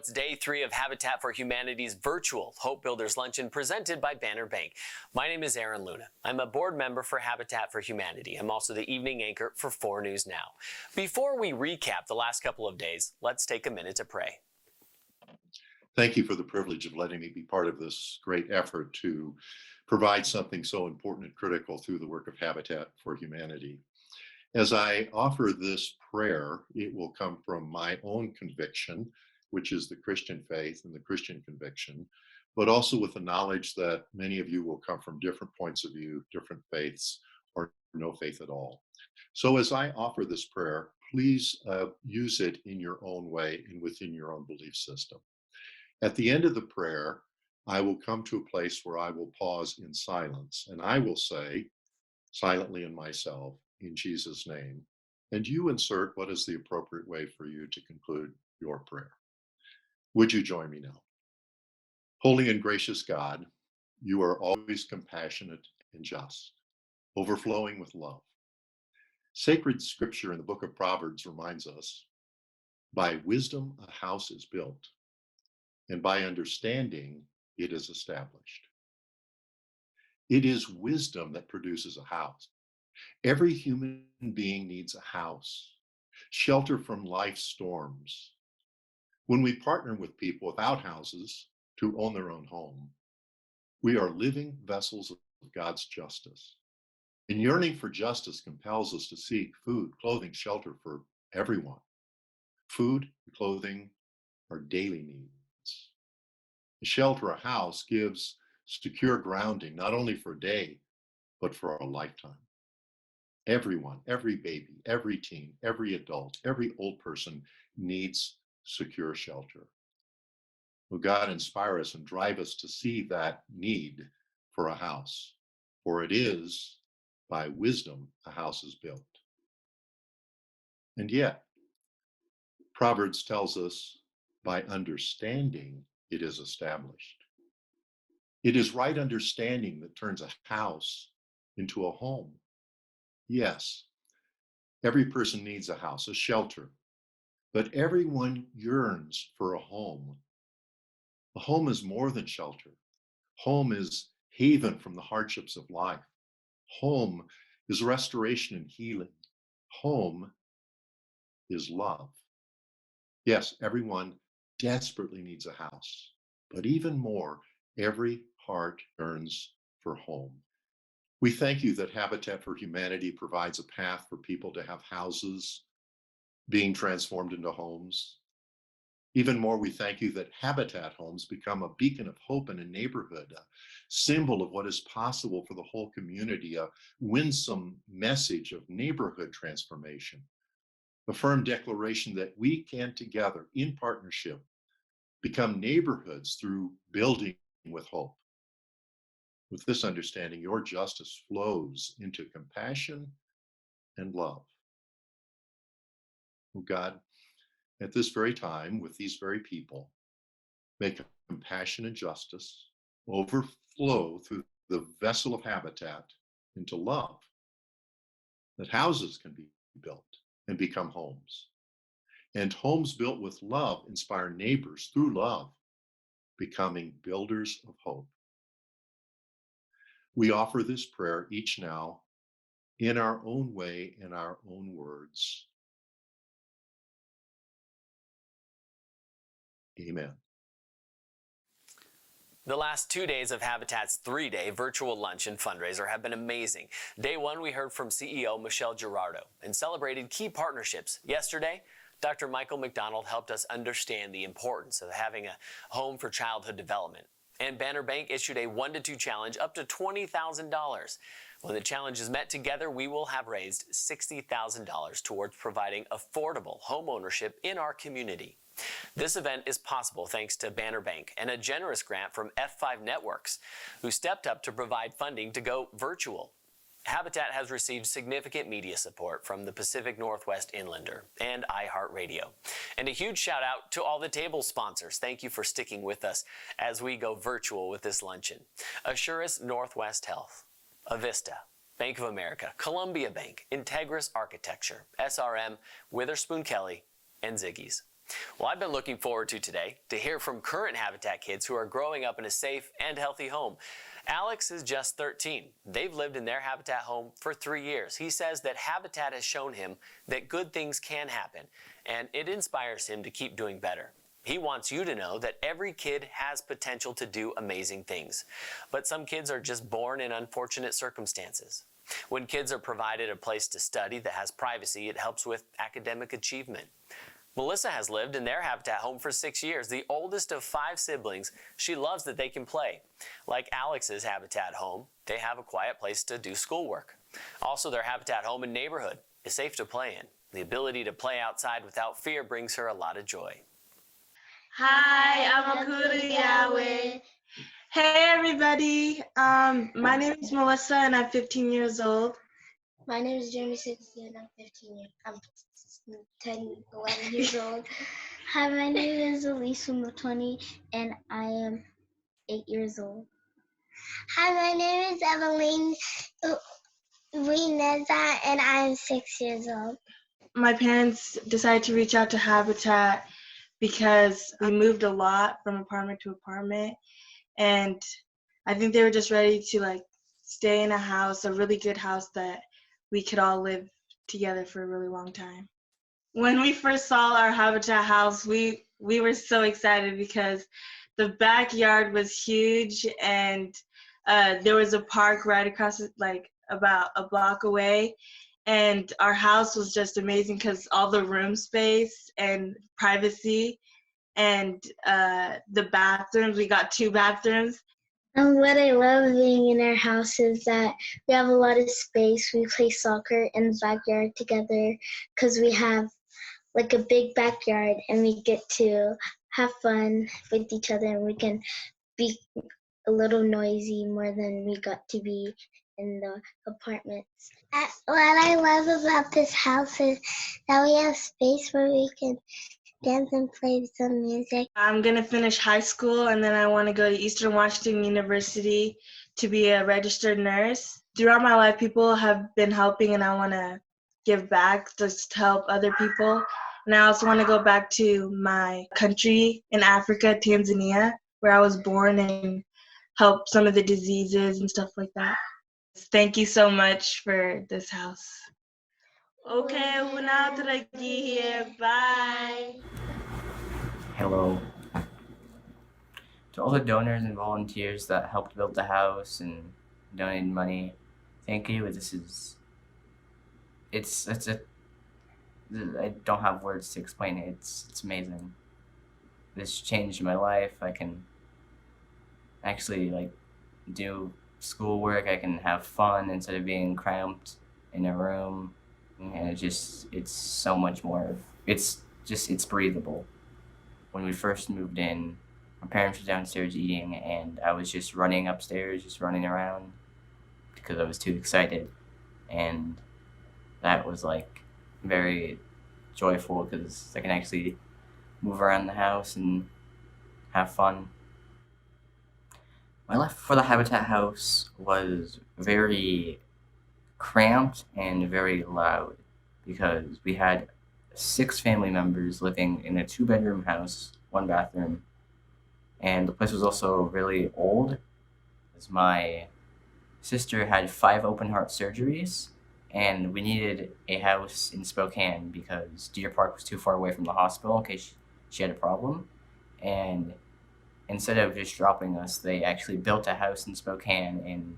it's day 3 of Habitat for Humanity's virtual Hope Builders Luncheon presented by Banner Bank. My name is Aaron Luna. I'm a board member for Habitat for Humanity. I'm also the evening anchor for 4 News Now. Before we recap the last couple of days, let's take a minute to pray. Thank you for the privilege of letting me be part of this great effort to provide something so important and critical through the work of Habitat for Humanity. As I offer this prayer, it will come from my own conviction, which is the Christian faith and the Christian conviction, but also with the knowledge that many of you will come from different points of view, different faiths, or no faith at all. So as I offer this prayer, please use it in your own way and within your own belief system. At the end of the prayer, I will come to a place where I will pause in silence, and I will say, silently in myself, in Jesus' name, and you insert what is the appropriate way for you to conclude your prayer. Would you join me now? Holy and gracious God, you are always compassionate and just, overflowing with love. Sacred scripture in the book of Proverbs reminds us, by wisdom a house is built, and by understanding it is established. It is wisdom that produces a house. Every human being needs a house, shelter from life's storms. When we partner with people without houses to own their own home, we are living vessels of God's justice. And yearning for justice compels us to seek food, clothing, shelter for everyone. Food and clothing are daily needs. A shelter, a house, gives secure grounding, not only for a day, but for a lifetime. Everyone, every baby, every teen, every adult, every old person needs secure shelter. Will God inspire us and drive us to see that need for a house? For it is by wisdom a house is built. And yet, Proverbs tells us by understanding it is established. It is right understanding that turns a house into a home. Yes, every person needs a house, a shelter, but everyone yearns for a home. A home is more than shelter. Home is haven from the hardships of life. Home is restoration and healing. Home is love. Yes, everyone desperately needs a house, but even more, every heart yearns for home. We thank you that Habitat for Humanity provides a path for people to have houses being transformed into homes. Even more, we thank you that Habitat homes become a beacon of hope in a neighborhood, a symbol of what is possible for the whole community, a winsome message of neighborhood transformation, a firm declaration that we can together, in partnership, become neighborhoods through building with hope. With this understanding, your justice flows into compassion and love. Oh God, at this very time, with these very people, make compassion and justice overflow through the vessel of Habitat into love, that houses can be built and become homes. And homes built with love inspire neighbors through love, becoming builders of hope. We offer this prayer each now in our own way, in our own words. Amen. The last 2 days of Habitat's 3-day virtual luncheon fundraiser have been amazing. Day 1, we heard from CEO Michelle Girardot and celebrated key partnerships. Yesterday, Dr. Michael McDonald helped us understand the importance of having a home for childhood development. And Banner Bank issued a 1-to-2 challenge up to $20,000. When the challenge is met together, we will have raised $60,000 towards providing affordable home ownership in our community. This event is possible thanks to Banner Bank and a generous grant from F5 Networks, who stepped up to provide funding to go virtual. Habitat has received significant media support from the Pacific Northwest Inlander and iHeartRadio. And a huge shout out to all the table sponsors. Thank you for sticking with us as we go virtual with this luncheon. Assurus Northwest Health, Avista, Bank of America, Columbia Bank, Integris Architecture, SRM, Witherspoon Kelly, and Ziggy's. Well, I've been looking forward to today to hear from current Habitat kids who are growing up in a safe and healthy home. Alex is just 13. They've lived in their Habitat home for 3 years. He says that Habitat has shown him that good things can happen, and it inspires him to keep doing better. He wants you to know that every kid has potential to do amazing things, but some kids are just born in unfortunate circumstances. When kids are provided a place to study that has privacy, it helps with academic achievement. Melissa has lived in their Habitat home for 6 years, the oldest of 5 siblings. She loves that they can play. Like Alex's Habitat home, they have a quiet place to do schoolwork. Also, their Habitat home and neighborhood is safe to play in. The ability to play outside without fear brings her a lot of joy. Hi, I'm Akuda Yahweh. Hey everybody, my name is Melissa and I'm 15 years old. My name is Jeremy 60 and I'm 10, 11 years old. Hi, my name is Alise 20 and I am 8 years old. Hi, my name is Aveline and I am 6 years old. My parents decided to reach out to Habitat because we moved a lot from apartment to apartment, and I think they were just ready to stay in a house, a really good house that we could all live together for a really long time. When we first saw our Habitat house, we were so excited because the backyard was huge, and there was a park right across, about a block away, and our house was just amazing because all the room space and privacy, and the bathrooms, we got 2 bathrooms. And what I love being in our house is that we have a lot of space. We play soccer in the backyard together because we have a big backyard, and we get to have fun with each other, and we can be a little noisy more than we got to be in the apartments. What I love about this house is that we have space where we can dance and play some music. I'm going to finish high school, and then I want to go to Eastern Washington University to be a registered nurse. Throughout my life, people have been helping, and I want to give back, just to help other people. And I also want to go back to my country in Africa, Tanzania, where I was born, and help some of the diseases and stuff like that. Thank you so much for this house. Okay, here. Bye. Hello. To all the donors and volunteers that helped build the house and donated money, thank you. I don't have words to explain it. It's amazing. This changed my life. I can actually do schoolwork. I can have fun instead of being cramped in a room, and it's so much more. It's breathable. When we first moved in, my parents were downstairs eating, and I was just running upstairs, just running around because I was too excited, and that was very joyful because I can actually move around the house and have fun. My life for the Habitat house was very cramped and very loud because we had 6 family members living in a 2-bedroom house, 1 bathroom, and the place was also really old as my sister had 5 open heart surgeries, and we needed a house in Spokane because Deer Park was too far away from the hospital in case she had a problem. And instead of just dropping us, they actually built a house in Spokane, and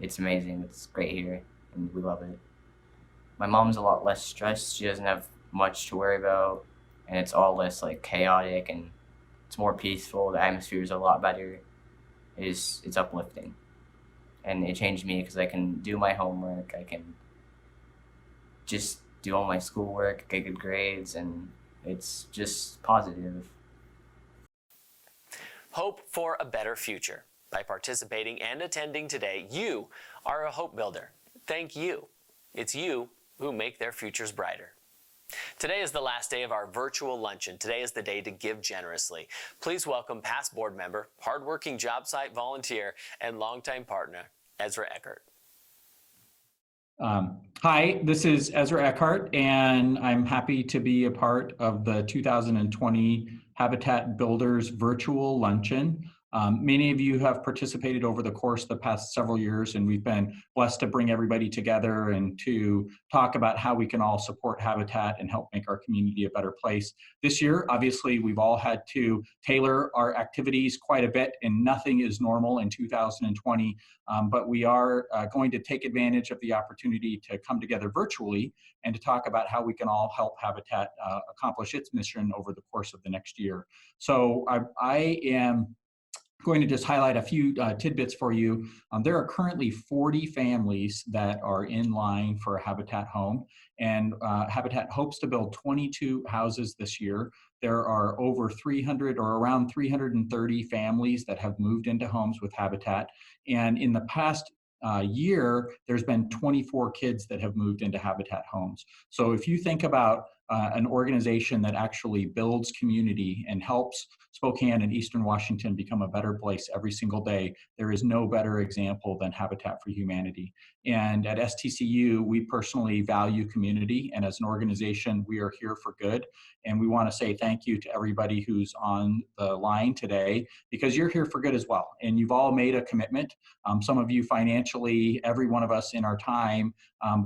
it's amazing. It's great here, and we love it. My mom's a lot less stressed. She doesn't have much to worry about, and it's all less chaotic, and it's more peaceful. The atmosphere is a lot better. It's uplifting, and it changed me because I can do my homework. I can just do all my schoolwork, get good grades, and it's just positive. Hope for a better future. By participating and attending today, you are a hope builder. Thank you. It's you who make their futures brighter. Today is the last day of our virtual luncheon. Today is the day to give generously. Please welcome past board member, hardworking job site volunteer, and longtime partner, Ezra Eckhart. Hi, this is Ezra Eckhart, and I'm happy to be a part of the 2020 Habitat Builders Virtual Luncheon. Many of you have participated over the course of the past several years, and we've been blessed to bring everybody together and to talk about how we can all support Habitat and help make our community a better place. This year, obviously, we've all had to tailor our activities quite a bit, and nothing is normal in 2020. But we are going to take advantage of the opportunity to come together virtually and to talk about how we can all help Habitat accomplish its mission over the course of the next year. So I am going to just highlight a few tidbits for you. There are currently 40 families that are in line for a Habitat home, and Habitat hopes to build 22 houses this year. There are over 300 or around 330 families that have moved into homes with Habitat, and in the past year, there's been 24 kids that have moved into Habitat homes. So if you think about an organization that actually builds community and helps Spokane and Eastern Washington become a better place every single day, there is no better example than Habitat for Humanity. And at STCU, we personally value community, and as an organization, we are here for good. And we want to say thank you to everybody who's on the line today, because you're here for good as well. And you've all made a commitment, some of you financially, every one of us in our time,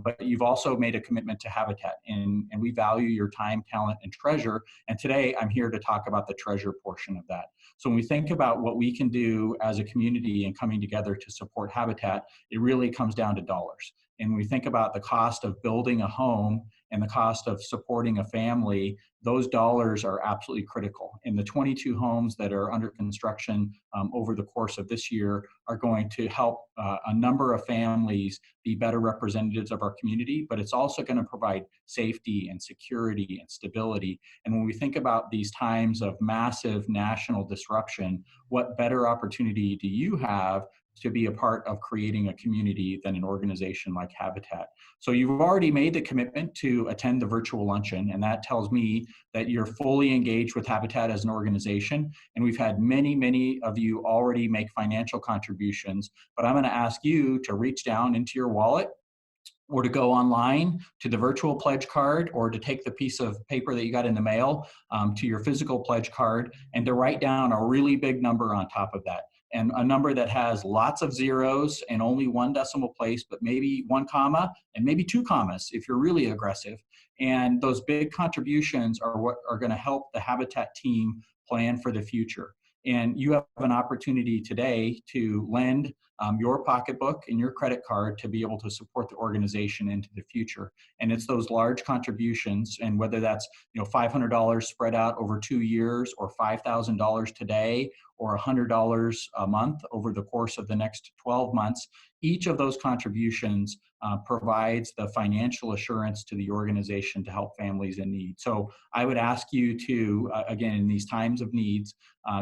but you've also made a commitment to Habitat, and we value your time, talent, and treasure. And today I'm here to talk about the treasure portion of that. So when we think about what we can do as a community and coming together to support Habitat, it really comes down to dollars. And when we think about the cost of building a home and the cost of supporting a family, those dollars are absolutely critical. And the 22 homes that are under construction over the course of this year are going to help a number of families be better representatives of our community, but it's also going to provide safety and security and stability. And when we think about these times of massive national disruption, what better opportunity do you have to be a part of creating a community than an organization like Habitat? So you've already made the commitment to attend the virtual luncheon, and that tells me that you're fully engaged with Habitat as an organization. And we've had many of you already make financial contributions, but I'm going to ask you to reach down into your wallet or to go online to the virtual pledge card, or to take the piece of paper that you got in the mail to your physical pledge card, and to write down a really big number on top of that. And a number that has lots of zeros and only one decimal place, but maybe 1 comma and maybe 2 commas if you're really aggressive. And those big contributions are what are going to help the Habitat team plan for the future. And you have an opportunity today to lend your pocketbook and your credit card to be able to support the organization into the future. And it's those large contributions, and whether that's $500 spread out over 2 years, or $5,000 today, or $100 a month over the course of the next 12 months, each of those contributions provides the financial assurance to the organization to help families in need. So I would ask you to, again, in these times of needs,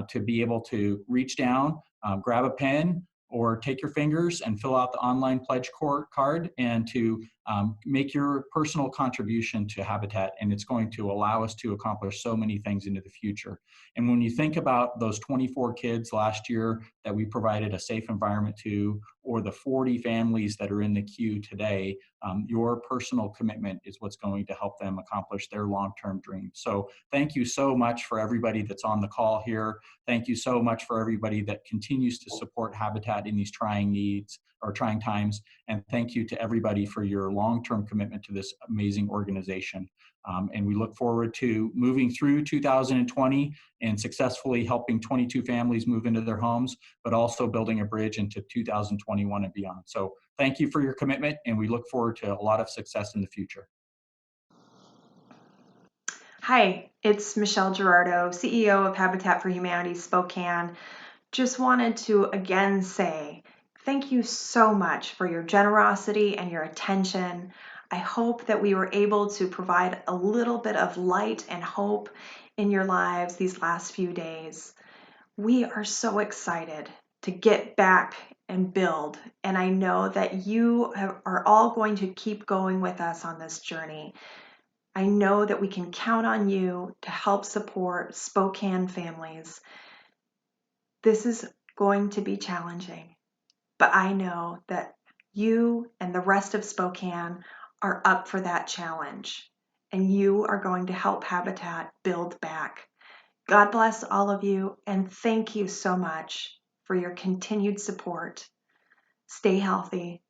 to be able to reach down, grab a pen, or take your fingers and fill out the online pledge card, and to make your personal contribution to Habitat. And it's going to allow us to accomplish so many things into the future. And when you think about those 24 kids last year that we provided a safe environment to, or the 40 families that are in the queue today, your personal commitment is what's going to help them accomplish their long-term dreams. So thank you so much for everybody that's on the call here. Thank you so much for everybody that continues to support Habitat in these trying needs or trying times. And thank you to everybody for your long-term commitment to this amazing organization. And we look forward to moving through 2020 and successfully helping 22 families move into their homes, but also building a bridge into 2021 and beyond. So thank you for your commitment, and we look forward to a lot of success in the future. Hi, it's Michelle Girardot, CEO of Habitat for Humanity-Spokane. Just wanted to again say thank you so much for your generosity and your attention. I hope that we were able to provide a little bit of light and hope in your lives these last few days. We are so excited to get back and build, and I know that you are all going to keep going with us on this journey. I know that we can count on you to help support Spokane families. This is going to be challenging, but I know that you and the rest of Spokane are up for that challenge, and you are going to help Habitat build back. God bless all of you, and thank you so much for your continued support. Stay healthy,